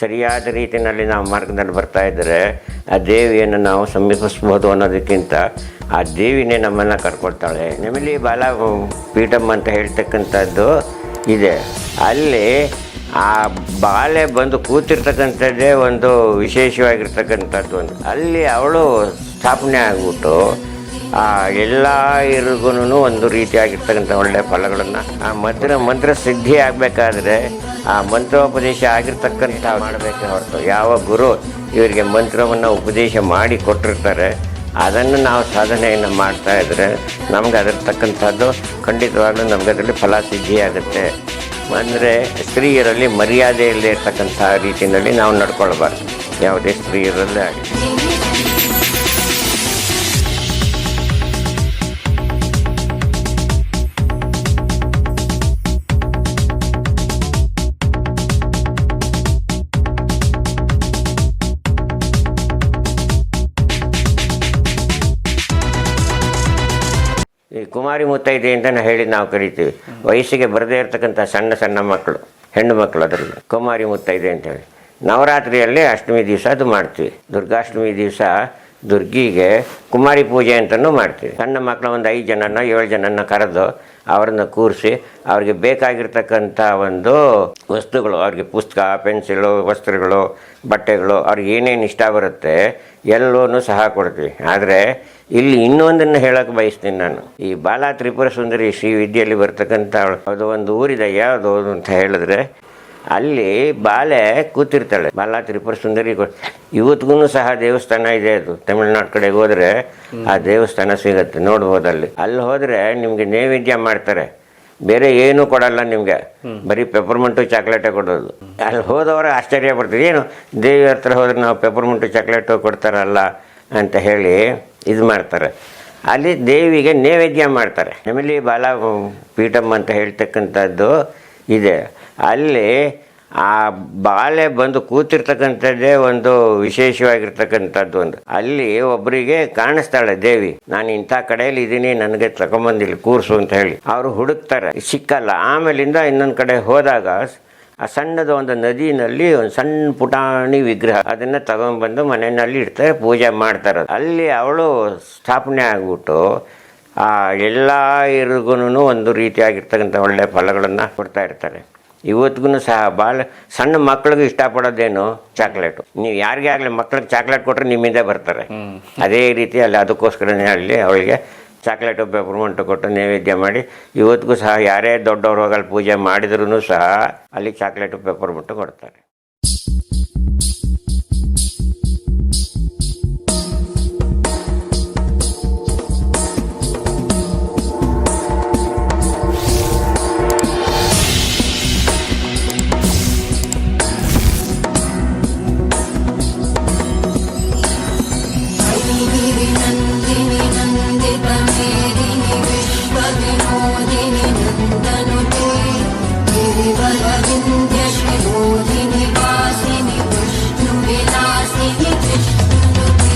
ಸರಿಯಾದ ರೀತಿಯಲ್ಲಿ ನಾವು ಮಾರ್ಗದಲ್ಲಿ ಬರ್ತಾ ಇದ್ದರೆ ಆ ದೇವಿಯನ್ನು ನಾವು ಸಮೀಪಿಸ್ಬೋದು ಅನ್ನೋದಕ್ಕಿಂತ ಆ ದೇವಿನೇ ನಮ್ಮನ್ನು ಕರ್ಕೊಳ್ತಾಳೆ. ನೆಮಿಲಿ ಬಾಲ ಪೀಠಮ್ ಅಂತ ಹೇಳ್ತಕ್ಕಂಥದ್ದು ಇದೆ. ಅಲ್ಲಿ ಆ ಬಾಲೆ ಬಂದು ಕೂತಿರ್ತಕ್ಕಂಥದ್ದೇ ಒಂದು ವಿಶೇಷವಾಗಿರ್ತಕ್ಕಂಥದ್ದು. ಅಲ್ಲಿ ಅವಳು ಸ್ಥಾಪನೆ ಆಗಿಬಿಟ್ಟು ಆ ಎಲ್ಲ ಇರಿಗೂ ಒಂದು ರೀತಿಯಾಗಿರ್ತಕ್ಕಂಥ ಒಳ್ಳೆಯ ಫಲಗಳನ್ನು ಆ ಮಂತ್ರ ಸಿದ್ಧಿ ಆಗಬೇಕಾದ್ರೆ ಆ ಮಂತ್ರೋಪದೇಶ ಆಗಿರ್ತಕ್ಕಂಥ ಮಾಡಬೇಕೆ ಹೊರತು ಯಾವ ಗುರು ಇವರಿಗೆ ಮಂತ್ರವನ್ನು ಉಪದೇಶ ಮಾಡಿ ಕೊಟ್ಟಿರ್ತಾರೆ ಅದನ್ನು ನಾವು ಸಾಧನೆಯನ್ನು ಮಾಡ್ತಾಯಿದ್ರೆ ನಮ್ಗೆ ಅದರ ತಕ್ಕಂಥದ್ದು ಖಂಡಿತವಾಗ್ಲೂ ನಮ್ಗೆ ಅದರಲ್ಲಿ ಫಲ ಸಿದ್ಧಿಯಾಗುತ್ತೆ. ಅಂದರೆ ಸ್ತ್ರೀಯರಲ್ಲಿ ಮರ್ಯಾದೆ ಇಲ್ಲದೆ ಇರ್ತಕ್ಕಂಥ ರೀತಿಯಲ್ಲಿ ನಾವು ನಡ್ಕೊಳ್ಬಾರ್ದು ಯಾವುದೇ ಸ್ತ್ರೀಯರಲ್ಲೇ ಆಗಲಿ. ಈ ಕುಮಾರಿ ಮುತ್ತೈದೆ ಅಂತ ಹೇಳಿ ನಾವು ಕರಿತೀವಿ. ವಯಸ್ಸಿಗೆ ಬರದೇ ಇರತಕ್ಕಂಥ ಸಣ್ಣ ಸಣ್ಣ ಮಕ್ಕಳು, ಹೆಣ್ಣು ಮಕ್ಕಳು, ಅದರಲ್ಲಿ ಕುಮಾರಿ ಮುತ್ತೈದೆ ಅಂತೇಳಿ. ನವರಾತ್ರಿಯಲ್ಲಿ ಅಷ್ಟಮಿ ದಿವಸ ಅದು ಮಾಡ್ತೀವಿ. ದುರ್ಗಾಷ್ಟಮಿ ದಿವಸ ದುರ್ಗಿಗೆ ಕುಮಾರಿ ಪೂಜೆ ಅಂತಲೂ ಮಾಡ್ತೀವಿ. ಸಣ್ಣ ಮಕ್ಕಳು ಒಂದು 5 ಜನನ 7 ಜನನ ಕರೆದು ಅವ್ರನ್ನ ಕೂರಿಸಿ ಅವ್ರಿಗೆ ಬೇಕಾಗಿರ್ತಕ್ಕಂಥ ಒಂದು ವಸ್ತುಗಳು, ಅವ್ರಿಗೆ ಪುಸ್ತಕ, ಪೆನ್ಸಿಲು, ವಸ್ತ್ರಗಳು, ಬಟ್ಟೆಗಳು, ಅವ್ರಿಗೆ ಏನೇನು ಇಷ್ಟ ಬರುತ್ತೆ ಎಲ್ಲವೂ ಸಹ ಕೊಡ್ತೀವಿ. ಆದರೆ ಇಲ್ಲಿ ಇನ್ನೊಂದನ್ನು ಹೇಳೋಕೆ ಬಯಸ್ತೀನಿ ನಾನು. ಈ ಬಾಲಾ ತ್ರಿಪುರ ಸುಂದರಿ ಶ್ರೀ ವಿದ್ಯೆಯಲ್ಲಿ ಬರ್ತಕ್ಕಂಥ ಅದು ಒಂದು ಊರಿದೆ, ಯಾವುದು ಅಂತ ಹೇಳಿದ್ರೆ ಅಲ್ಲಿ ಬಾಲೆ ಕೂತಿರ್ತಾಳೆ. ಬಾಲಾ ತ್ರಿಪುರ ಸುಂದರಿ ಇವತ್ತಿಗೂ ಸಹ ದೇವಸ್ಥಾನ ಇದೆ. ಅದು ತಮಿಳ್ನಾಡು ಕಡೆಗೆ ಹೋದರೆ ಆ ದೇವಸ್ಥಾನ ಸಿಗುತ್ತೆ, ನೋಡ್ಬೋದು. ಅಲ್ಲಿ ಹೋದರೆ ನಿಮಗೆ ನೈವೇದ್ಯ ಮಾಡ್ತಾರೆ, ಬೇರೆ ಏನೂ ಕೊಡಲ್ಲ ನಿಮಗೆ, ಬರೀ ಪೆಪರ್ಮೆಂಟು ಚಾಕ್ಲೇಟೇ ಕೊಡೋದು. ಅಲ್ಲಿ ಹೋದವರು ಆಶ್ಚರ್ಯ ಪಡ್ತೀವಿ, ಏನು ದೇವಿ ಹತ್ರ ಹೋದ್ರೆ ನಾವು ಪೆಪರ್ಮೆಂಟು ಚಾಕ್ಲೇಟು ಕೊಡ್ತಾರಲ್ಲ ಅಂತ ಹೇಳಿ ಇದು ಮಾಡ್ತಾರೆ. ಅಲ್ಲಿ ದೇವಿಗೆ ನೈವೇದ್ಯ ಮಾಡ್ತಾರೆ. ನೆಮಿಲಿ ಬಾಲ ಪೀಠಮ್ ಅಂತ ಹೇಳ್ತಕ್ಕಂಥದ್ದು ಇದೆ. ಅಲ್ಲಿ ಆ ಬಾಲೆ ಬಂದು ಕೂತಿರ್ತಕ್ಕಂಥದ್ದೇ ಒಂದು ವಿಶೇಷವಾಗಿರ್ತಕ್ಕಂಥದ್ದು. ಅಲ್ಲಿ ಒಬ್ಬರಿಗೆ ಕಾಣಿಸ್ತಾಳೆ ದೇವಿ, ನಾನು ಇಂಥ ಕಡೆಯಲ್ಲಿ ಇದ್ದೀನಿ, ನನಗೆ ತಗೊಂಬಂದಿಲ್ಲಿ ಕೂರಿಸು ಅಂತ ಹೇಳಿ ಅವರು ಹುಡುಕ್ತಾರೆ, ಸಿಕ್ಕಲ್ಲ. ಆಮೇಲಿಂದ ಇನ್ನೊಂದು ಕಡೆ ಹೋದಾಗ ಆ ಸಣ್ಣದ ಒಂದು ನದಿನಲ್ಲಿ ಒಂದು ಸಣ್ಣ ಪುಟಾಣಿ ವಿಗ್ರಹ, ಅದನ್ನು ತಗೊಂಡ್ಬಂದು ಮನೆಯಲ್ಲಿ ಇಡ್ತಾರೆ, ಪೂಜೆ ಮಾಡ್ತಾರೆ. ಅಲ್ಲಿ ಅವಳು ಸ್ಥಾಪನೆ ಆಗಿಬಿಟ್ಟು ಆ ಎಲ್ಲ ಇರಿಗೂ ಒಂದು ರೀತಿಯಾಗಿರ್ತಕ್ಕಂಥ ಒಳ್ಳೆಯ ಫಲಗಳನ್ನು ಕೊಡ್ತಾ ಇರ್ತಾರೆ. ಇವತ್ತಿಗೂ ಸಹ ಭಾಳ ಸಣ್ಣ ಮಕ್ಳಿಗೂ ಇಷ್ಟಪಡೋದೇನು ಚಾಕ್ಲೇಟು. ನೀವು ಯಾರಿಗೇ ಆಗಲಿ ಮಕ್ಳಿಗೆ ಚಾಕ್ಲೇಟ್ ಕೊಟ್ಟರೆ ನಿಮ್ಮಿಂದ ಬರ್ತಾರೆ. ಅದೇ ರೀತಿ ಅಲ್ಲಿ ಅದಕ್ಕೋಸ್ಕರನೇ ಅಲ್ಲಿ ಅವಳಿಗೆ ಚಾಕ್ಲೇಟು ಪೆಪರ್ಮೆಂಟು ಕೊಟ್ಟು ನೈವೇದ್ಯ ಮಾಡಿ ಇವತ್ತಿಗೂ ಸಹ ಯಾರೇ ದೊಡ್ಡವ್ರು ಹೋಗಲ್ಲಿ ಪೂಜೆ ಮಾಡಿದ್ರೂ ಸಹ ಅಲ್ಲಿ ಚಾಕ್ಲೇಟು ಪೆಪರ್ಮೆಂಟು ಕೊಡ್ತಾರೆ.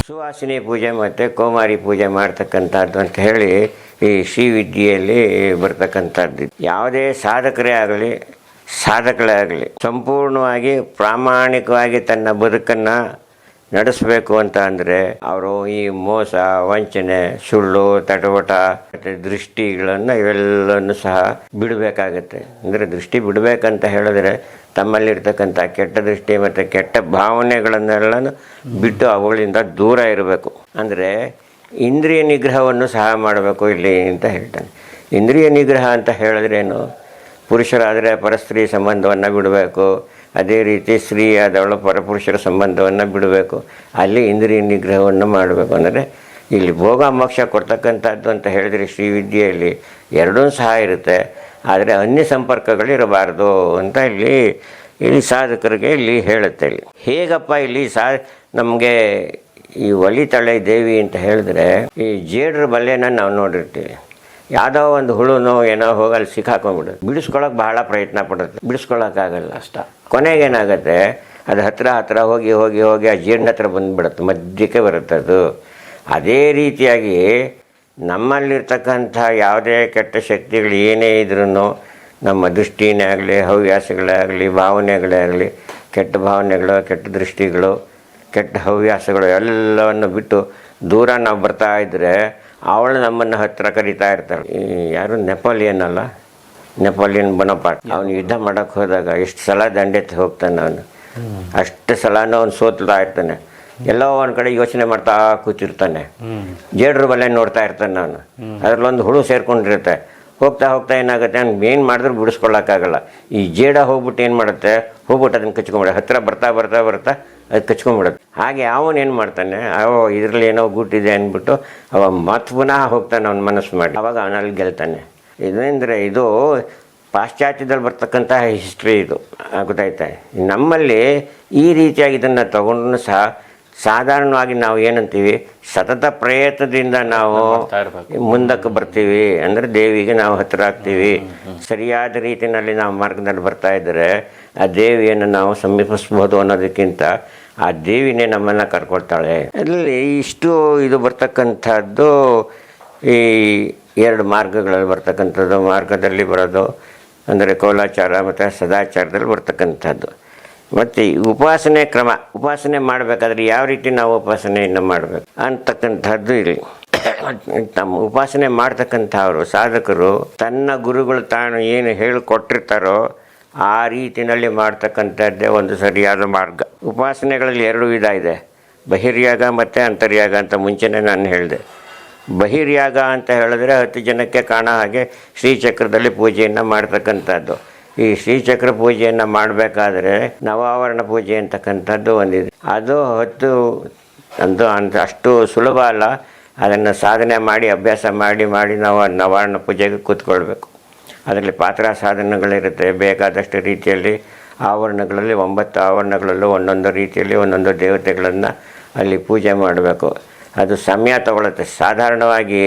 ಸುವಾಸಿನಿ ಪೂಜೆ ಮತ್ತು ಕೋಮಾರಿ ಪೂಜೆ ಮಾಡ್ತಕ್ಕಂಥದ್ದು ಅಂತ ಹೇಳಿ ಈ ಶ್ರೀ ವಿದ್ಯೆಯಲ್ಲಿ ಬರ್ತಕ್ಕಂಥದ್ದು. ಯಾವುದೇ ಸಾಧಕರೇ ಆಗಲಿ ಸಾಧಕಳೇ ಆಗಲಿ ಸಂಪೂರ್ಣವಾಗಿ ಪ್ರಾಮಾಣಿಕವಾಗಿ ತನ್ನ ಬದುಕನ್ನು ನಡೆಸಬೇಕು ಅಂತ ಅಂದರೆ ಅವರು ಈ ಮೋಸ, ವಂಚನೆ, ಸುಳ್ಳು, ತಟವಟ ಮತ್ತು ದೃಷ್ಟಿಗಳನ್ನು ಇವೆಲ್ಲವನ್ನು ಸಹ ಬಿಡಬೇಕಾಗತ್ತೆ. ಅಂದರೆ ದೃಷ್ಟಿ ಬಿಡಬೇಕಂತ ಹೇಳಿದ್ರೆ ತಮ್ಮಲ್ಲಿರ್ತಕ್ಕಂಥ ಕೆಟ್ಟ ದೃಷ್ಟಿ ಮತ್ತು ಕೆಟ್ಟ ಭಾವನೆಗಳನ್ನೆಲ್ಲ ಬಿಟ್ಟು ಅವುಗಳಿಂದ ದೂರ ಇರಬೇಕು. ಅಂದರೆ ಇಂದ್ರಿಯ ನಿಗ್ರಹವನ್ನು ಸಹ ಮಾಡಬೇಕು ಇಲ್ಲಿ ಅಂತ ಹೇಳ್ತಾನೆ. ಇಂದ್ರಿಯ ನಿಗ್ರಹ ಅಂತ ಹೇಳಿದ್ರೇನು? ಪುರುಷರಾದರೆ ಪರಸ್ತ್ರೀ ಸಂಬಂಧವನ್ನು ಬಿಡಬೇಕು, ಅದೇ ರೀತಿ ಸ್ತ್ರೀ ಆದವಳು ಪರಪುರುಷರ ಸಂಬಂಧವನ್ನು ಬಿಡಬೇಕು. ಅಲ್ಲಿ ಇಂದ್ರಿಯ ನಿಗ್ರಹವನ್ನು ಮಾಡಬೇಕು. ಅಂದರೆ ಇಲ್ಲಿ ಭೋಗ ಮೋಕ್ಷ ಕೊಡ್ತಕ್ಕಂಥದ್ದು ಅಂತ ಹೇಳಿದರೆ ಶ್ರೀ ವಿದ್ಯೆಯಲ್ಲಿ ಎರಡೂ ಸಹ ಇರುತ್ತೆ. ಆದರೆ ಅನ್ಯ ಸಂಪರ್ಕಗಳಿರಬಾರ್ದು ಅಂತ ಇಲ್ಲಿ ಸಾಧಕರಿಗೆ ಇಲ್ಲಿ ಹೇಳುತ್ತೆ. ಇಲ್ಲಿ ಹೇಗಪ್ಪ ಇಲ್ಲಿ ನಮಗೆ ಈ ಒಲಿತಾಳೆ ದೇವಿ ಅಂತ ಹೇಳಿದ್ರೆ ಈ ಜೇಡ್ರ ಬಲೆನ ನಾವು ನೋಡಿರ್ತೀವಿ. ಯಾವುದೋ ಒಂದು ಹುಳುನೋ ಏನೋ ಹೋಗಲ್ಲಿ ಸಿಕ್ಕಾಕೊಂಡ್ಬಿಡುತ್ತೆ, ಬಿಡಿಸ್ಕೊಳ್ಳೋಕೆ ಬಹಳ ಪ್ರಯತ್ನ ಪಡುತ್ತೆ, ಬಿಡಿಸ್ಕೊಳ್ಳೋಕ್ಕಾಗಲ್ಲ. ಅಷ್ಟ ಕೊನೆಗೇನಾಗುತ್ತೆ, ಅದು ಹತ್ರ ಹೋಗಿ ಹೋಗಿ ಹೋಗಿ ಆ ಜೇಡಿನ ಹತ್ರ ಬಂದುಬಿಡುತ್ತೆ, ಮಧ್ಯಕ್ಕೆ ಬರುತ್ತೆ ಅದು. ಅದೇ ರೀತಿಯಾಗಿ ನಮ್ಮಲ್ಲಿರ್ತಕ್ಕಂಥ ಯಾವುದೇ ಕೆಟ್ಟ ಶಕ್ತಿಗಳು ಏನೇ ಇದ್ರೂ ನಮ್ಮ ದೃಷ್ಟಿನೇ ಆಗಲಿ, ಹವ್ಯಾಸಗಳೇ ಆಗಲಿ, ಭಾವನೆಗಳೇ ಆಗಲಿ ಕೆಟ್ಟ ಭಾವನೆಗಳು, ಕೆಟ್ಟ ದೃಷ್ಟಿಗಳು, ಕೆಟ್ಟ ಹವ್ಯಾಸಗಳು ಎಲ್ಲವನ್ನು ಬಿಟ್ಟು ದೂರ ನಾವು ಬರ್ತಾ ಇದ್ದರೆ ಅವಳು ನಮ್ಮನ್ನು ಹತ್ತಿರ ಕರೀತಾ ಇರ್ತಾಳೆ. ಯಾರು ನೆಪೋಲಿಯನ್ ಅಲ್ಲ, ನೆಪೋಲಿಯನ್ ಬೋನಪಾರ್ಟ್. ಅವನು ಯುದ್ಧ ಮಾಡೋಕ್ಕೆ ಹೋದಾಗ ಎಷ್ಟು ಸಲ ದಂಡೆತ್ತಿ ಹೋಗ್ತಾನೆ. ಅವನು ಅಷ್ಟು ಸಲನೂ ಅವನು ಸೋತ್ತಾ ಇರ್ತಾನೆ. ಎಲ್ಲೋ ಒಂದು ಕಡೆ ಯೋಚನೆ ಮಾಡ್ತಾ ಕೂತಿರ್ತಾನೆ. ಜೇಡ್ರ ಬಲೆ ನೋಡ್ತಾ ಇರ್ತಾನೆ ಅವನು. ಅದರಲ್ಲೊಂದು ಹುಳು ಸೇರ್ಕೊಂಡಿರುತ್ತೆ. ಹೋಗ್ತಾ ಹೋಗ್ತಾ ಏನಾಗುತ್ತೆ, ಅವ್ನು ಏನು ಮಾಡಿದ್ರು ಬಿಡಿಸ್ಕೊಳ್ಳೋಕ್ಕಾಗಲ್ಲ. ಈ ಜೇಡ ಹೋಗ್ಬಿಟ್ಟು ಏನು ಮಾಡುತ್ತೆ, ಹೋಗ್ಬಿಟ್ಟು ಅದನ್ನು ಕಚ್ಕೊಂಡ್ಬಿಡ, ಹತ್ತಿರ ಬರ್ತಾ ಬರ್ತಾ ಬರ್ತಾ ಅದು ಕಚ್ಕೊಂಡ್ಬಿಡುತ್ತೆ. ಹಾಗೆ ಅವನು ಏನು ಮಾಡ್ತಾನೆ, ಇದರಲ್ಲಿ ಏನೋ ಗುಟ್ಟಿದೆ ಅಂದ್ಬಿಟ್ಟು ಅವ ಮತ್ತೆ ಪುನಃ ಹೋಗ್ತಾನೆ ಅವನ ಮನಸ್ಸು ಮಾಡಿ. ಅವಾಗ ಅವನಲ್ಲಿ ಗೆಲ್ತಾನೆ. ಇದಂದರೆ ಇದು ಪಾಶ್ಚಾತ್ಯದಲ್ಲಿ ಬರ್ತಕ್ಕಂತಹ ಹಿಸ್ಟ್ರಿ. ಇದು ಗೊತ್ತಾಯ್ತಾ. ನಮ್ಮಲ್ಲಿ ಈ ರೀತಿಯಾಗಿ ಇದನ್ನು ತಗೊಂಡ್ರೂ ಸಹ ಸಾಧಾರಣವಾಗಿ ನಾವು ಏನಂತೀವಿ, ಸತತ ಪ್ರಯತ್ನದಿಂದ ನಾವು ಮುಂದಕ್ಕೆ ಬರ್ತೀವಿ. ಅಂದರೆ ದೇವಿಗೆ ನಾವು ಹತ್ತಿರ ಆಗ್ತೀವಿ. ಸರಿಯಾದ ರೀತಿಯಲ್ಲಿ ನಾವು ಮಾರ್ಗದಲ್ಲಿ ಬರ್ತಾ ಇದ್ದರೆ ಆ ದೇವಿಯನ್ನು ನಾವು ಸಮೀಪಿಸ್ಬೋದು ಅನ್ನೋದಕ್ಕಿಂತ ಆ ದೇವಿನೇ ನಮ್ಮನ್ನು ಕರ್ಕೊಳ್ತಾಳೆ. ಅಲ್ಲಿ ಇಷ್ಟು ಇದು ಬರ್ತಕ್ಕಂಥದ್ದು ಈ 2 ಮಾರ್ಗಗಳಲ್ಲಿ ಬರ್ತಕ್ಕಂಥದ್ದು. ಮಾರ್ಗದಲ್ಲಿ ಬರೋದು ಅಂದರೆ ಕೌಲಾಚಾರ ಮತ್ತು ಸದಾಚಾರದಲ್ಲಿ ಬರ್ತಕ್ಕಂಥದ್ದು. ಮತ್ತು ಈ ಉಪಾಸನೆ ಕ್ರಮ, ಉಪಾಸನೆ ಮಾಡಬೇಕಾದ್ರೆ ಯಾವ ರೀತಿ ನಾವು ಉಪಾಸನೆಯನ್ನು ಮಾಡಬೇಕು ಅಂತಕ್ಕಂಥದ್ದು ಇಲ್ಲಿ. ತಮ್ಮ ಉಪಾಸನೆ ಮಾಡ್ತಕ್ಕಂಥವ್ರು ಸಾಧಕರು ತನ್ನ ಗುರುಗಳು ತಾನು ಏನು ಹೇಳಿಕೊಟ್ಟಿರ್ತಾರೋ ಆ ರೀತಿಯಲ್ಲಿ ಮಾಡ್ತಕ್ಕಂಥದ್ದೇ ಒಂದು ಸರಿಯಾದ ಮಾರ್ಗ. ಉಪಾಸನೆಗಳಲ್ಲಿ 2 ವಿಧ ಇದೆ, ಬಹಿರ್ಯಾಗ ಮತ್ತು ಅಂತರ್ಯಾಗ ಅಂತ ಮುಂಚೆನೇ ನಾನು ಹೇಳಿದೆ. ಬಹಿರ್ಯಾಗ ಅಂತ ಹೇಳಿದ್ರೆ 10 ಜನಕ್ಕೆ ಕಾಣೋ ಹಾಗೆ ಶ್ರೀಚಕ್ರದಲ್ಲಿ ಪೂಜೆಯನ್ನು ಮಾಡ್ತಕ್ಕಂಥದ್ದು. ಈ ಶ್ರೀಚಕ್ರ ಪೂಜೆಯನ್ನು ಮಾಡಬೇಕಾದ್ರೆ ನವಾವರಣ ಪೂಜೆ ಅಂತಕ್ಕಂಥದ್ದು ಒಂದಿದೆ. ಅದು ಅಷ್ಟು ಸುಲಭ ಅಲ್ಲ. ಅದನ್ನು ಸಾಧನೆ ಮಾಡಿ ಅಭ್ಯಾಸ ಮಾಡಿ ನಾವು ನವಾವರಣ ಪೂಜೆಗೆ ಕೂತ್ಕೊಳ್ಬೇಕು. ಅದರಲ್ಲಿ ಪಾತ್ರ ಸಾಧನಗಳಿರುತ್ತೆ. ಬೇಕಾದಷ್ಟು ರೀತಿಯಲ್ಲಿ ಆವರಣಗಳಲ್ಲಿ 9 ಆವರಣಗಳಲ್ಲೂ ಒಂದೊಂದು ರೀತಿಯಲ್ಲಿ ಒಂದೊಂದು ದೇವತೆಗಳನ್ನು ಅಲ್ಲಿ ಪೂಜೆ ಮಾಡಬೇಕು. ಅದು ಸಮಯ ತಗೊಳುತ್ತೆ. ಸಾಧಾರಣವಾಗಿ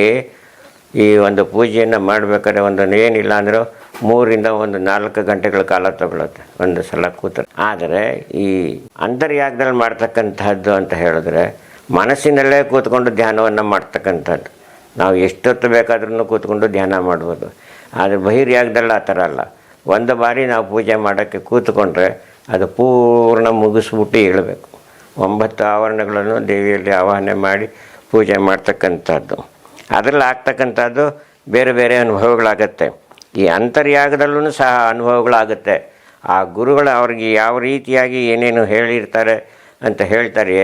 ಈ ಒಂದು ಪೂಜೆಯನ್ನು ಮಾಡಬೇಕಾದ್ರೆ ಏನಿಲ್ಲ ಅಂದರೂ 3ರಿಂದ 4 ಗಂಟೆಗಳ ಕಾಲ ತಗೊಳುತ್ತೆ ಒಂದು ಸಲ ಕೂತ್ರೆ. ಆದರೆ ಈ ಅಂತರ್ಯಾಗದಲ್ಲಿ ಮಾಡ್ತಕ್ಕಂಥದ್ದು ಅಂತ ಹೇಳಿದ್ರೆ ಮನಸ್ಸಿನಲ್ಲೇ ಕೂತ್ಕೊಂಡು ಧ್ಯಾನವನ್ನು ಮಾಡ್ತಕ್ಕಂಥದ್ದು. ನಾವು ಎಷ್ಟೊತ್ತು ಬೇಕಾದ್ರೂ ಕೂತ್ಕೊಂಡು ಧ್ಯಾನ ಮಾಡ್ಬೋದು. ಆದರೆ ಬಹಿರ್ಯಾಗದಲ್ಲಿ ಆ ಥರ ಅಲ್ಲ. ಒಂದು ಬಾರಿ ನಾವು ಪೂಜೆ ಮಾಡೋಕ್ಕೆ ಕೂತ್ಕೊಂಡ್ರೆ ಅದು ಪೂರ್ಣ ಮುಗಿಸ್ಬಿಟ್ಟು ಹೇಳಬೇಕು. 9 ಆವರಣಗಳನ್ನು ದೇವಿಯಲ್ಲಿ ಆವಾಹನೆ ಮಾಡಿ ಪೂಜೆ ಮಾಡ್ತಕ್ಕಂಥದ್ದು. ಅದರಲ್ಲಿ ಆಗ್ತಕ್ಕಂಥದ್ದು ಬೇರೆ ಬೇರೆ ಅನುಭವಗಳಾಗತ್ತೆ. ಈ ಅಂತರ್ಯಾಗದಲ್ಲೂ ಸಹ ಅನುಭವಗಳಾಗುತ್ತೆ. ಆ ಗುರುಗಳು ಅವ್ರಿಗೆ ಯಾವ ರೀತಿಯಾಗಿ ಏನೇನು ಹೇಳಿರ್ತಾರೆ ಅಂತ ಹೇಳ್ತಾರೆ.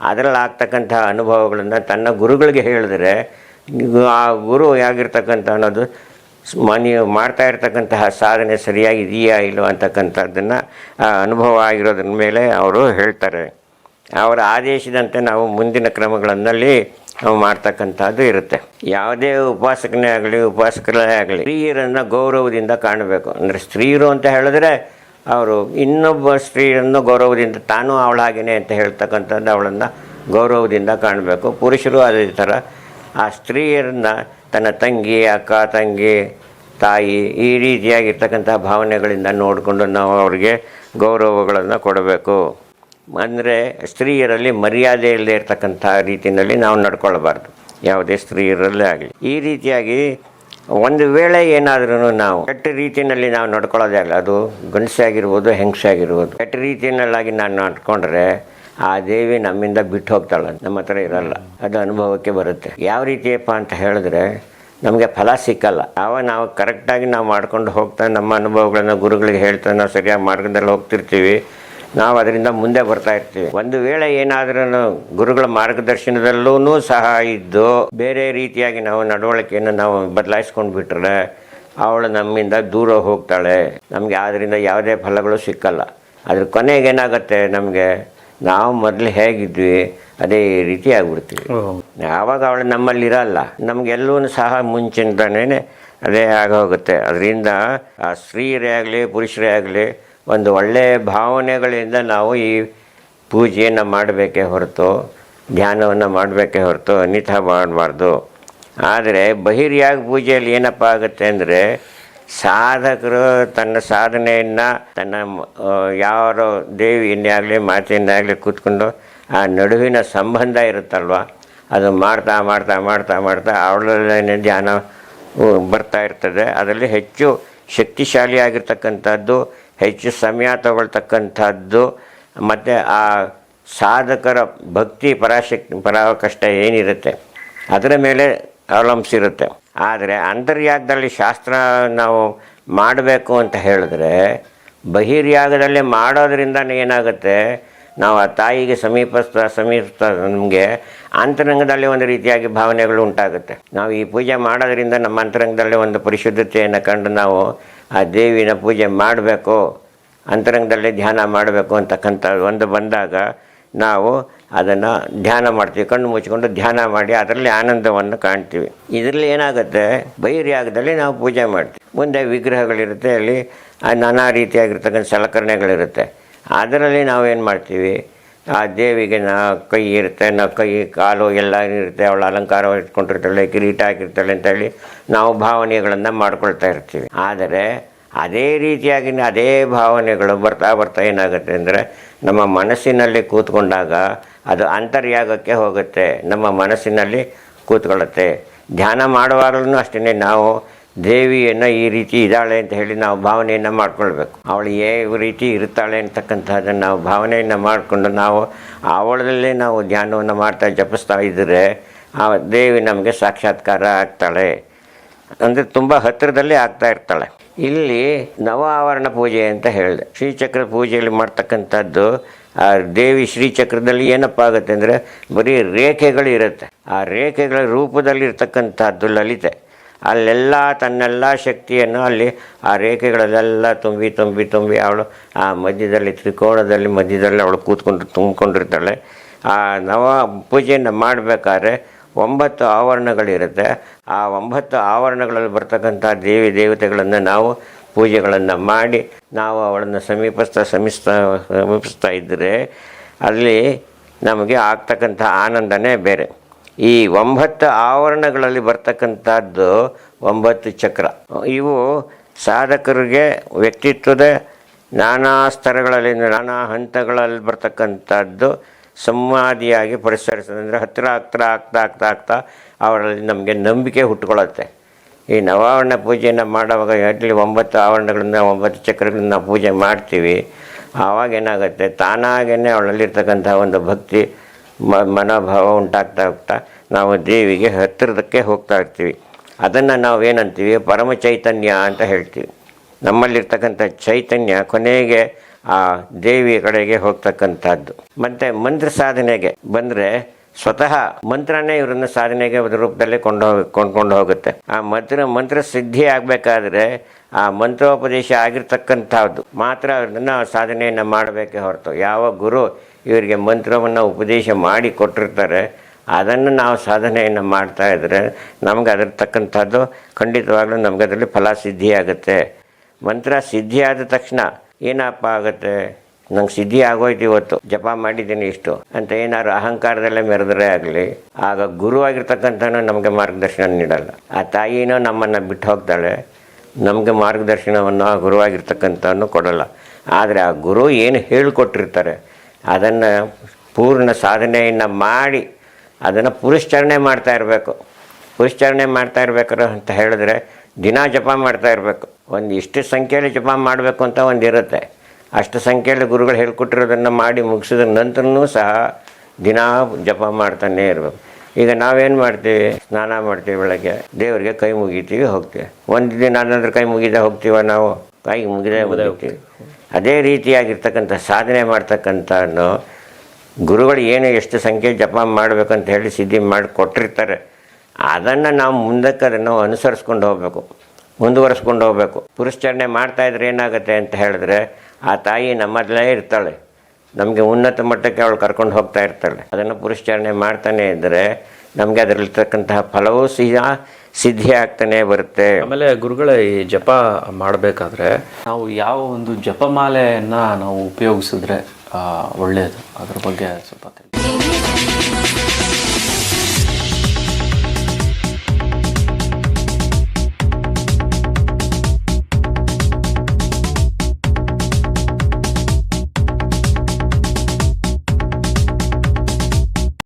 ಅದರಲ್ಲಿ ಆಗ್ತಕ್ಕಂತಹ ಅನುಭವಗಳನ್ನು ತನ್ನ ಗುರುಗಳಿಗೆ ಹೇಳಿದ್ರೆ ಆ ಗುರು ಹೇಗಿರ್ತಕ್ಕಂಥ ಅನ್ನೋದು ನೀವು ಮಾಡ್ತಾ ಇರ್ತಕ್ಕಂತಹ ಸಾಧನೆ ಸರಿಯಾಗಿದೆಯಾ ಇಲ್ಲೋ ಅಂತಕ್ಕಂಥದ್ದನ್ನು ಅನುಭವ ಆಗಿರೋದ್ರ ಮೇಲೆ ಅವರು ಹೇಳ್ತಾರೆ. ಅವರ ಆದೇಶದಂತೆ ನಾವು ಮುಂದಿನ ಕ್ರಮಗಳಲ್ಲಿ ನಾವು ಮಾಡ್ತಕ್ಕಂಥದ್ದು ಇರುತ್ತೆ. ಯಾವುದೇ ಉಪಾಸಕನೇ ಆಗಲಿ ಉಪಾಸಕರೇ ಆಗಲಿ ಸ್ತ್ರೀಯರನ್ನು ಗೌರವದಿಂದ ಕಾಣಬೇಕು. ಅಂದರೆ ಸ್ತ್ರೀಯರು ಅಂತ ಹೇಳಿದ್ರೆ ಅವರು ಇನ್ನೊಬ್ಬ ಸ್ತ್ರೀಯನ್ನು ಗೌರವದಿಂದ ತಾನೂ ಅವಳ ಹಾಗೇನೆ ಅಂತ ಹೇಳ್ತಕ್ಕಂಥದ್ದು ಅವಳನ್ನು ಗೌರವದಿಂದ ಕಾಣಬೇಕು. ಪುರುಷರು ಅದೇ ಥರ ಆ ಸ್ತ್ರೀಯರನ್ನು ತನ್ನ ತಂಗಿ, ಅಕ್ಕ, ತಂಗಿ, ತಾಯಿ ಈ ರೀತಿಯಾಗಿರ್ತಕ್ಕಂಥ ಭಾವನೆಗಳಿಂದ ನೋಡಿಕೊಂಡು ನಾವು ಅವರಿಗೆ ಗೌರವಗಳನ್ನು ಕೊಡಬೇಕು. ಅಂದರೆ ಸ್ತ್ರೀಯರಲ್ಲಿ ಮರ್ಯಾದೆ ಇಲ್ಲದೆ ಇರ್ತಕ್ಕಂಥ ರೀತಿಯಲ್ಲಿ ನಾವು ನಡ್ಕೊಳ್ಬಾರ್ದು, ಯಾವುದೇ ಸ್ತ್ರೀಯರಲ್ಲೇ ಆಗಲಿ. ಈ ರೀತಿಯಾಗಿ ಒಂದು ವೇಳೆ ಏನಾದ್ರೂ ನಾವು ಕೆಟ್ಟ ರೀತಿಯಲ್ಲಿ ನಾವು ನಡ್ಕೊಳ್ಳೋದೇ ಅಲ್ಲ, ಅದು ಗಂಡಸೆ ಆಗಿರ್ಬೋದು ಹೆಂಗಸೆ ಆಗಿರ್ಬೋದು, ಕೆಟ್ಟ ರೀತಿಯಲ್ಲಾಗಿ ನಾನು ನಡ್ಕೊಂಡ್ರೆ ಆ ದೇವಿ ನಮ್ಮಿಂದ ಬಿಟ್ಟು ಹೋಗ್ತಾಳೆ, ನಮ್ಮ ಹತ್ರ ಇರಲ್ಲ. ಅದು ಅನುಭವಕ್ಕೆ ಬರುತ್ತೆ. ಯಾವ ರೀತಿಯಪ್ಪ ಅಂತ ಹೇಳಿದ್ರೆ ನಮಗೆ ಫಲ ಸಿಕ್ಕಲ್ಲ. ನಾವು ಕರೆಕ್ಟಾಗಿ ನಾವು ಮಾಡ್ಕೊಂಡು ಹೋಗ್ತಾ ನಮ್ಮ ಅನುಭವಗಳನ್ನು ಗುರುಗಳಿಗೆ ಹೇಳ್ತಾ ನಾವು ಸರಿಯಾದ ಮಾರ್ಗದಲ್ಲಿ ಹೋಗ್ತಿರ್ತೀವಿ. ನಾವು ಅದರಿಂದ ಮುಂದೆ ಬರ್ತಾ ಇರ್ತೀವಿ. ಒಂದು ವೇಳೆ ಏನಾದ್ರೂ ಗುರುಗಳ ಮಾರ್ಗದರ್ಶನದಲ್ಲೂ ಸಹ ಇದ್ದು ಬೇರೆ ರೀತಿಯಾಗಿ ನಾವು ನಡವಳಿಕೆಯನ್ನು ನಾವು ಬದಲಾಯಿಸ್ಕೊಂಡು ಬಿಟ್ರೆ ಅವಳು ನಮ್ಮಿಂದ ದೂರ ಹೋಗ್ತಾಳೆ. ನಮಗೆ ಅದರಿಂದ ಯಾವುದೇ ಫಲಗಳು ಸಿಕ್ಕಲ್ಲ. ಅದ್ರ ಕೊನೆಗೇನಾಗುತ್ತೆ, ನಮಗೆ ನಾವು ಮೊದಲು ಹೇಗಿದ್ವಿ ಅದೇ ರೀತಿ ಆಗಿಬಿಡ್ತೀವಿ. ಆವಾಗ ಅವಳು ನಮ್ಮಲ್ಲಿರಲ್ಲ. ನಮಗೆಲ್ಲೂ ಸಹ ಮುಂಚಿಂದನೇ ಅದೇ ಆಗೋಗುತ್ತೆ. ಅದರಿಂದ ಆ ಸ್ತ್ರೀಯರೇ ಆಗಲಿ ಪುರುಷರೇ ಆಗಲಿ ಒಂದು ಒಳ್ಳೆಯ ಭಾವನೆಗಳಿಂದ ನಾವು ಈ ಪೂಜೆಯನ್ನು ಮಾಡಬೇಕೇ ಹೊರತು, ಧ್ಯಾನವನ್ನು ಮಾಡಬೇಕೇ ಹೊರತು ಅನ್ಯಥಾ ಮಾಡಬಾರ್ದು. ಆದರೆ ಬಹಿರ್ಯಾಗ ಪೂಜೆಯಲ್ಲಿ ಏನಪ್ಪ ಆಗುತ್ತೆ ಅಂದರೆ ಸಾಧಕರು ತನ್ನ ಸಾಧನೆಯನ್ನು ತನ್ನ ಯಾರೋ ದೇವಿಯನ್ನೇ ಆಗಲಿ ಮಾತೆಯನ್ನೇ ಆಗಲಿ ಕೂತ್ಕೊಂಡು ಆ ನಡುವಿನ ಸಂಬಂಧ ಇರುತ್ತಲ್ವ, ಅದು ಮಾಡ್ತಾ ಮಾಡ್ತಾ ಮಾಡ್ತಾ ಮಾಡ್ತಾ ಅವಳಲ್ಲೇ ಧ್ಯಾನ ಬರ್ತಾ ಇರ್ತದೆ. ಅದರಲ್ಲಿ ಹೆಚ್ಚು ಶಕ್ತಿಶಾಲಿಯಾಗಿರ್ತಕ್ಕಂಥದ್ದು ಹೆಚ್ಚು ಸಮಯ ತಗೊಳ್ತಕ್ಕಂಥದ್ದು ಮತ್ತು ಆ ಸಾಧಕರ ಭಕ್ತಿ ಪರಾಕಾಷ್ಠ ಏನಿರುತ್ತೆ ಅದರ ಮೇಲೆ ಅವಲಂಬಿಸಿರುತ್ತೆ. ಆದರೆ ಅಂತರ್ಯಾಗದಲ್ಲಿ ಶಾಸ್ತ್ರ ನಾವು ಮಾಡಬೇಕು ಅಂತ ಹೇಳಿದ್ರೆ ಬಹಿರ್ಯಾಗದಲ್ಲಿ ಮಾಡೋದ್ರಿಂದ ಏನಾಗುತ್ತೆ, ನಾವು ಆ ತಾಯಿಗೆ ಸಮೀಪಿಸ್ತಾ ನಮಗೆ ಅಂತರಂಗದಲ್ಲಿ ಒಂದು ರೀತಿಯಾಗಿ ಭಾವನೆಗಳು ಉಂಟಾಗುತ್ತೆ. ನಾವು ಈ ಪೂಜೆ ಮಾಡೋದ್ರಿಂದ ನಮ್ಮ ಅಂತರಂಗದಲ್ಲಿ ಒಂದು ಪರಿಶುದ್ಧತೆಯನ್ನು ಕಂಡು ನಾವು ಆ ದೇವಿನ ಪೂಜೆ ಮಾಡಬೇಕು, ಅಂತರಂಗದಲ್ಲಿ ಧ್ಯಾನ ಮಾಡಬೇಕು ಅಂತಕ್ಕಂಥ ಒಂದು ಬಂದಾಗ ನಾವು ಅದನ್ನು ಧ್ಯಾನ ಮಾಡ್ತೀವಿ. ಕಣ್ಣು ಮುಚ್ಕೊಂಡು ಧ್ಯಾನ ಮಾಡಿ ಅದರಲ್ಲಿ ಆನಂದವನ್ನು ಕಾಣ್ತೀವಿ. ಇದರಲ್ಲಿ ಏನಾಗುತ್ತೆ, ಬಹಿರ್ಯಾಗದಲ್ಲಿ ನಾವು ಪೂಜೆ ಮಾಡ್ತೀವಿ. ಮುಂದೆ ವಿಗ್ರಹಗಳಿರುತ್ತೆ, ಅಲ್ಲಿ ನಾನಾ ರೀತಿಯಾಗಿರ್ತಕ್ಕಂಥ ಸಲಕರಣೆಗಳಿರುತ್ತೆ. ಅದರಲ್ಲಿ ನಾವೇನು ಮಾಡ್ತೀವಿ, ಆ ದೇವಿಗೆ ಕೈ ಇರುತ್ತೆ, ಕೈ ಕಾಲು ಎಲ್ಲ ಇರುತ್ತೆ, ಅವಳ ಅಲಂಕಾರ ಇಟ್ಕೊಂಡಿರ್ತಾಳೆ, ಕಿರೀಟ ಹಾಕಿರ್ತಾಳೆ ಅಂತೇಳಿ ನಾವು ಭಾವನೆಗಳನ್ನು ಮಾಡ್ಕೊಳ್ತಾ ಇರ್ತೀವಿ. ಆದರೆ ಅದೇ ರೀತಿಯಾಗಿ ಅದೇ ಭಾವನೆಗಳು ಬರ್ತಾ ಏನಾಗುತ್ತೆ ಅಂದರೆ ನಮ್ಮ ಮನಸ್ಸಿನಲ್ಲಿ ಕೂತ್ಕೊಂಡಾಗ ಅದು ಅಂತರ್ಯಾಗಕ್ಕೆ ಹೋಗುತ್ತೆ, ನಮ್ಮ ಮನಸ್ಸಿನಲ್ಲಿ ಕೂತ್ಕೊಳ್ಳುತ್ತೆ. ಧ್ಯಾನ ಮಾಡುವಾಗಲೂ ಅಷ್ಟೇ ನಾವು ದೇವಿಯನ್ನು ಈ ರೀತಿ ಇದ್ದಾಳೆ ಅಂತ ಹೇಳಿ ನಾವು ಭಾವನೆಯನ್ನು ಮಾಡ್ಕೊಳ್ಬೇಕು. ಅವಳು ಯಾವ ರೀತಿ ಇರ್ತಾಳೆ ಅಂತಕ್ಕಂಥದ್ದನ್ನು ನಾವು ಭಾವನೆಯನ್ನು ಮಾಡಿಕೊಂಡು ನಾವು ಅವಳಲ್ಲೇ ನಾವು ಧ್ಯಾನವನ್ನು ಮಾಡ್ತಾ ಜಪಿಸ್ತಾ ಇದ್ದರೆ ಆ ದೇವಿ ನಮಗೆ ಸಾಕ್ಷಾತ್ಕಾರ ಆಗ್ತಾಳೆ, ಅಂದರೆ ತುಂಬ ಹತ್ತಿರದಲ್ಲೇ ಆಗ್ತಾ ಇರ್ತಾಳೆ. ಇಲ್ಲಿ ನವ ಆವರಣ ಪೂಜೆ ಅಂತ ಹೇಳಿದೆ. ಶ್ರೀಚಕ್ರ ಪೂಜೆಯಲ್ಲಿ ಮಾಡ್ತಕ್ಕಂಥದ್ದು ಆ ದೇವಿ ಶ್ರೀಚಕ್ರದಲ್ಲಿ ಏನಪ್ಪ ಆಗುತ್ತೆ ಅಂದರೆ ಬರೀ ರೇಖೆಗಳು ಇರುತ್ತೆ. ಆ ರೇಖೆಗಳ ರೂಪದಲ್ಲಿ ಇರ್ತಕ್ಕಂಥದ್ದು ಲಲಿತೆ. ಅಲ್ಲೆಲ್ಲ ತನ್ನೆಲ್ಲ ಶಕ್ತಿಯನ್ನು ಅಲ್ಲಿ ಆ ರೇಖೆಗಳಲ್ಲೆಲ್ಲ ತುಂಬಿ ಅವಳು ಆ ಮಧ್ಯದಲ್ಲಿ ತ್ರಿಕೋಣದಲ್ಲಿ ಮಧ್ಯದಲ್ಲಿ ಅವಳು ತುಂಬಿಕೊಂಡಿರ್ತಾಳೆ. ಆ ನವ ಪೂಜೆಯನ್ನು ಮಾಡಬೇಕಾದ್ರೆ 9 ಆವರಣಗಳಿರುತ್ತೆ. ಆ 9 ಆವರಣಗಳಲ್ಲಿ ಬರ್ತಕ್ಕಂಥ ದೇವತೆಗಳನ್ನು ನಾವು ಪೂಜೆಗಳನ್ನು ಮಾಡಿ ನಾವು ಅವಳನ್ನು ಸಮೀಪಿಸ್ತಾ ಇದ್ದರೆ ಅಲ್ಲಿ ನಮಗೆ ಆಗ್ತಕ್ಕಂಥ ಆನಂದನೇ ಬೇರೆ. ಈ 9 ಆವರಣಗಳಲ್ಲಿ ಬರ್ತಕ್ಕಂಥದ್ದು 9 ಚಕ್ರ. ಇವು ಸಾಧಕರಿಗೆ ವ್ಯಕ್ತಿತ್ವದ ನಾನಾ ಸ್ತರಗಳಲ್ಲಿ ನಾನಾ ಹಂತಗಳಲ್ಲಿ ಬರ್ತಕ್ಕಂಥದ್ದು ಸಂವಾದಿಯಾಗಿ ಪರಿಸರಿಸ್ತದೆ. ಅಂದರೆ ಹತ್ತಿರ ಆಗ್ತಾ ಅವರಲ್ಲಿ ನಮಗೆ ನಂಬಿಕೆ ಹುಟ್ಕೊಳ್ಳುತ್ತೆ. ಈ ನವಾವರಣ ಪೂಜೆಯನ್ನು ಮಾಡುವಾಗ ಎಟ್ಲಿ 9 ಆವರಣಗಳನ್ನು 9 ಚಕ್ರಗಳನ್ನ ನಾವು ಪೂಜೆ ಮಾಡ್ತೀವಿ. ಆವಾಗ ಏನಾಗುತ್ತೆ, ತಾನಾಗೇ ಅವಳಲ್ಲಿರ್ತಕ್ಕಂಥ ಒಂದು ಭಕ್ತಿ ಮನೋಭಾವ ಹೋಗ್ತಾ ನಾವು ದೇವಿಗೆ ಹತ್ತಿರದಕ್ಕೆ ಹೋಗ್ತಾ ಇರ್ತೀವಿ. ಅದನ್ನು ನಾವು ಏನಂತೀವಿ, ಪರಮ ಚೈತನ್ಯ ಅಂತ ಹೇಳ್ತೀವಿ. ನಮ್ಮಲ್ಲಿರ್ತಕ್ಕಂಥ ಚೈತನ್ಯ ಕೊನೆಗೆ ಆ ದೇವಿಯ ಕಡೆಗೆ ಹೋಗ್ತಕ್ಕಂಥದ್ದು. ಮತ್ತು ಮಂತ್ರ ಸಾಧನೆಗೆ ಬಂದರೆ ಸ್ವತಃ ಮಂತ್ರನೇ ಇವರನ್ನು ಸಾಧನೆಗೆ ರೂಪದಲ್ಲಿ ಕೊಂಡ್ಕೊಂಡು ಹೋಗುತ್ತೆ. ಆ ಮಂತ್ರ ಸಿದ್ಧಿ ಆಗಬೇಕಾದ್ರೆ ಆ ಮಂತ್ರೋಪದೇಶ ಆಗಿರ್ತಕ್ಕಂಥದ್ದು ಮಾತ್ರ ಅದನ್ನು ಸಾಧನೆಯನ್ನು ಮಾಡಬೇಕೇ ಹೊರತು ಯಾವ ಗುರು ಇವರಿಗೆ ಮಂತ್ರವನ್ನು ಉಪದೇಶ ಮಾಡಿ ಕೊಟ್ಟಿರ್ತಾರೆ ಅದನ್ನು ನಾವು ಸಾಧನೆಯನ್ನು ಮಾಡ್ತಾ ಇದ್ದರೆ ನಮಗೆ ಅದರ ತಕ್ಕಂಥದ್ದು ಖಂಡಿತವಾಗ್ಲೂ ನಮಗೆ ಅದರಲ್ಲಿ ಫಲ ಸಿದ್ಧಿ ಆಗುತ್ತೆ. ಮಂತ್ರ ಸಿದ್ಧಿ ಆದ ತಕ್ಷಣ ಏನಪ್ಪ ಆಗುತ್ತೆ, ನಂಗೆ ಸಿದ್ಧಿ ಆಗೋಯ್ತು, ಇವತ್ತು ಜಪ ಮಾಡಿದ್ದೀನಿ ಇಷ್ಟು ಅಂತ ಏನಾದ್ರು ಅಹಂಕಾರದಲ್ಲೇ ಮೆರೆದ್ರೆ ಆಗಲಿ, ಆಗ ಗುರುವಾಗಿರ್ತಕ್ಕಂಥನು ನಮಗೆ ಮಾರ್ಗದರ್ಶನ ನೀಡಲ್ಲ. ಆ ತಾಯಿನೂ ನಮ್ಮನ್ನು ಬಿಟ್ಟು ಹೋಗ್ತಾಳೆ, ನಮಗೆ ಮಾರ್ಗದರ್ಶನವನ್ನು ಗುರುವಾಗಿರ್ತಕ್ಕಂಥವನ್ನು ಕೊಡಲ್ಲ. ಆದರೆ ಆ ಗುರು ಏನು ಹೇಳಿಕೊಟ್ಟಿರ್ತಾರೆ ಅದನ್ನು ಪೂರ್ಣ ಸಾಧನೆಯನ್ನು ಮಾಡಿ ಅದನ್ನು ಪುರಸ್ಚರಣೆ ಮಾಡ್ತಾ ಇರಬೇಕು. ಪುರಸ್ಚರಣೆ ಮಾಡ್ತಾ ಇರ್ಬೇಕಾರೆ ಅಂತ ಹೇಳಿದ್ರೆ ದಿನ ಜಪ ಮಾಡ್ತಾ ಇರಬೇಕು. ಒಂದು ಇಷ್ಟು ಸಂಖ್ಯೆಯಲ್ಲಿ ಜಪ ಮಾಡಬೇಕು ಅಂತ ಒಂದು ಇರುತ್ತೆ. ಅಷ್ಟು ಸಂಖ್ಯೆಯಲ್ಲಿ ಗುರುಗಳು ಹೇಳ್ಕೊಟ್ಟಿರೋದನ್ನು ಮಾಡಿ ಮುಗಿಸಿದ ನಂತರನೂ ಸಹ ದಿನ ಜಪ ಮಾಡ್ತಾನೇ ಇರಬೇಕು. ಈಗ ನಾವೇನು ಮಾಡ್ತೀವಿ, ಸ್ನಾನ ಮಾಡ್ತೀವಿ, ಬೆಳಗ್ಗೆ ದೇವರಿಗೆ ಕೈ ಮುಗಿತೀವಿ, ಹೋಗ್ತೀವಿ. ಒಂದು ದಿನ ಅದಂದ್ರೆ ಕೈ ಮುಗಿದೇ ಹೋಗ್ತೀವ, ನಾವು ಕೈ ಮುಗಿದೇ ಹೋಗ್ತೀವಿ. ಅದೇ ರೀತಿಯಾಗಿರ್ತಕ್ಕಂಥ ಸಾಧನೆ ಮಾಡ್ತಕ್ಕಂಥ ಗುರುಗಳು ಏನು ಎಷ್ಟು ಸಂಖ್ಯೆ ಜಪ ಮಾಡಬೇಕಂತ ಹೇಳಿ ಸಿದ್ಧಿ ಮಾಡಿ ಕೊಟ್ಟಿರ್ತಾರೆ ಅದನ್ನು ನಾವು ಮುಂದಕ್ಕೆ ಅದನ್ನು ಅನುಸರಿಸ್ಕೊಂಡು ಹೋಗಬೇಕು, ಮುಂದುವರಿಸ್ಕೊಂಡು ಹೋಗಬೇಕು. ಪುರಸ್ಚರಣೆ ಮಾಡ್ತಾಯಿದ್ರೆ ಏನಾಗುತ್ತೆ ಅಂತ ಹೇಳಿದ್ರೆ ಆ ತಾಯಿ ನಮ್ಮಲ್ಲೇ ಇರ್ತಾಳೆ, ನಮಗೆ ಉನ್ನತ ಮಟ್ಟಕ್ಕೆ ಅವಳು ಕರ್ಕೊಂಡು ಹೋಗ್ತಾ ಇರ್ತಾಳೆ. ಅದನ್ನು ಪುರಸ್ಚರಣೆ ಮಾಡ್ತಾನೆ ಇದ್ದರೆ ನಮಗೆ ಅದರಲ್ಲಿರ್ತಕ್ಕಂತಹ ಫಲವೂ ಸಿದ್ಧಿ ಆಗ್ತಾನೆ ಬರುತ್ತೆ. ಆಮೇಲೆ ಗುರುಗಳ ಈ ಜಪ ಮಾಡಬೇಕಾದ್ರೆ ನಾವು ಯಾವ ಒಂದು ಜಪಮಾಲೆಯನ್ನು ನಾವು ಉಪಯೋಗಿಸಿದ್ರೆ ಒಳ್ಳೆಯದು, ಅದ್ರ ಬಗ್ಗೆ ಸ್ವಲ್ಪ